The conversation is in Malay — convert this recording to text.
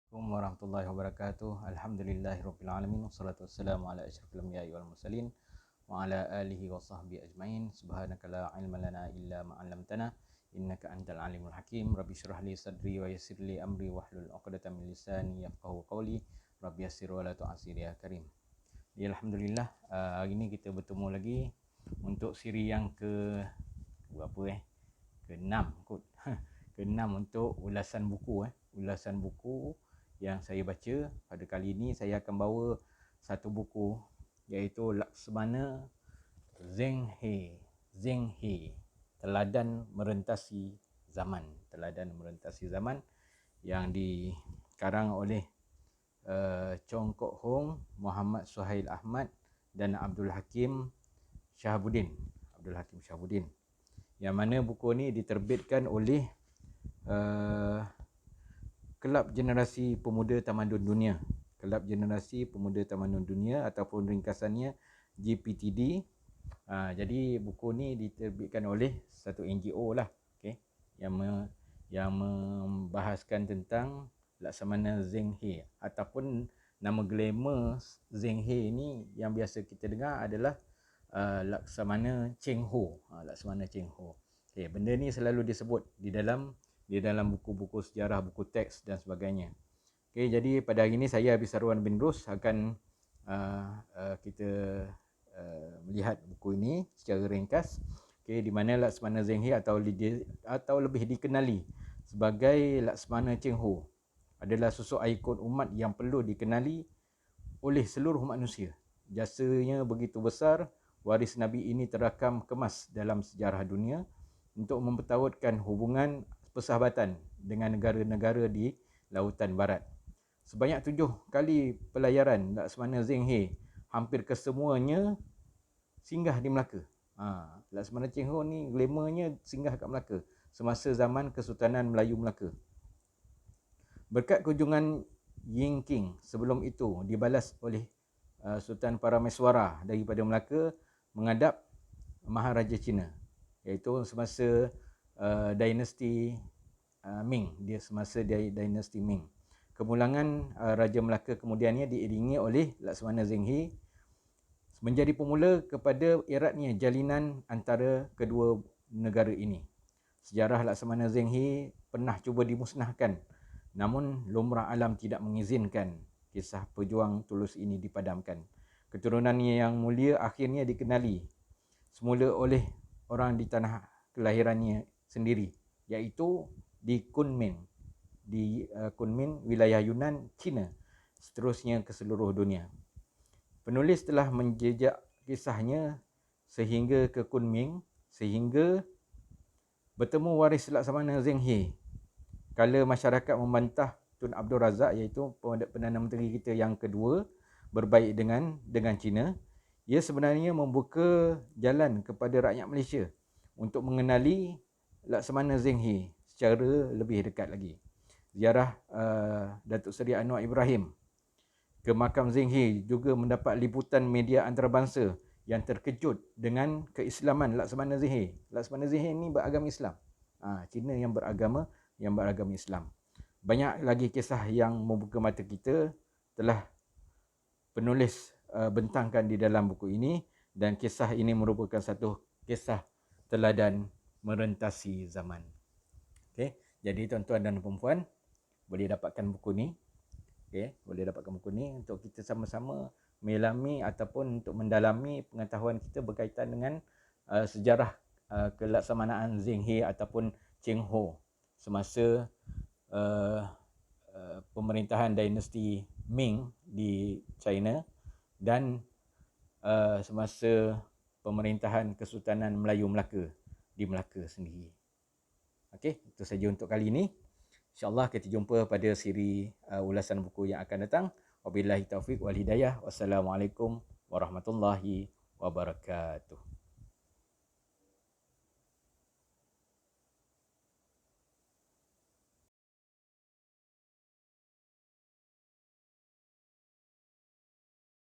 Assalamualaikum warahmatullahi wabarakatuh. Alhamdulillahirabbil alamin wassalatu wassalamu ala asyrafil anbiya'i wal mursalin wa ala alihi wa sahbihi ajmain. Subhanaka la ilma lana illa ma 'allamtana innaka antal alimul hakim. Rabbi shrah li sadri wa yassir li amri wahlul 'uqdatam min lisani yafqahu qawli. Rabbi yassir wa la tu'assir ya karim. Ya, alhamdulillah, hari ini kita bertemu lagi untuk siri yang ke-6 kot. Ke-6 untuk ulasan buku yang saya baca. Pada kali ini saya akan bawa satu buku iaitu Laksamana Zheng He, Teladan Merentasi Zaman yang dikarang oleh Chong Kok Hong, Muhammad Suhail Ahmad dan Abdul Hakim Shahabuddin. Yang mana buku ni diterbitkan oleh Kelab Generasi Pemuda Tamadun Dunia ataupun ringkasannya GPTD. Jadi buku ni diterbitkan oleh satu NGO lah, yang membahaskan tentang Laksamana Zheng He, ataupun nama glamour Zheng He ni yang biasa kita dengar adalah Laksamana Cheng Ho. Benda ni selalu disebut di dalam buku-buku sejarah, buku teks dan sebagainya. Jadi pada hari ini saya Abisarwan bin Rus akan kita melihat buku ini secara ringkas. Di mana Laksamana Zheng He atau lebih dikenali sebagai Laksamana Cheng Ho adalah sosok ikon umat yang perlu dikenali oleh seluruh manusia. Jasanya begitu besar, waris Nabi ini terakam kemas dalam sejarah dunia untuk mempertautkan hubungan persahabatan dengan negara-negara di Lautan Barat. Sebanyak 7 kali pelayaran Laksamana Zheng He, hampir kesemuanya singgah di Melaka. Laksamana Cheng Ho ni glamournya singgah kat Melaka semasa zaman Kesultanan Melayu Melaka. Berkat kunjungan Ying King sebelum itu dibalas oleh Sultan Parameswara daripada Melaka menghadap Maharaja Cina, iaitu semasa dinasti Ming. Dinasti Ming. Kemulangan Raja Melaka kemudiannya diiringi oleh Laksamana Zheng He menjadi pemula kepada eratnya jalinan antara kedua negara ini. Sejarah Laksamana Zheng He pernah cuba dimusnahkan, namun lumrah alam tidak mengizinkan kisah pejuang tulus ini dipadamkan. Keturunannya yang mulia akhirnya dikenali semula oleh orang di tanah kelahirannya sendiri, iaitu di Kunming, wilayah Yunan, China, seterusnya ke seluruh dunia. Penulis telah menjejak kisahnya sehingga ke Kunming, sehingga bertemu waris Laksamana Zheng He. Kala masyarakat membantah Tun Abdul Razak, iaitu Perdana Menteri kita yang kedua, berbaik dengan China, ia sebenarnya membuka jalan kepada rakyat Malaysia untuk mengenali Laksamana Zheng He secara lebih dekat lagi. Ziarah Datuk Seri Anwar Ibrahim ke makam Zheng He juga mendapat liputan media antarabangsa yang terkejut dengan keislaman Laksamana Zheng He. Laksamana Zheng He ni beragama Islam. Cina yang beragama Islam. Banyak lagi kisah yang membuka mata kita telah penulis bentangkan di dalam buku ini, dan kisah ini merupakan satu kisah teladan merentasi zaman. Jadi tuan-tuan dan puan-puan boleh dapatkan buku ni. Untuk kita sama-sama melami ataupun untuk mendalami pengetahuan kita berkaitan dengan sejarah kelaksamanaan Zheng He ataupun Cheng Ho semasa pemerintahan dinasti Ming di China dan semasa pemerintahan Kesultanan Melayu Melaka di Melaka sendiri. Itu saja untuk kali ini. InsyaAllah kita jumpa pada siri ulasan buku yang akan datang. Wabillahi taufiq wal hidayah. Wassalamualaikum warahmatullahi wabarakatuh.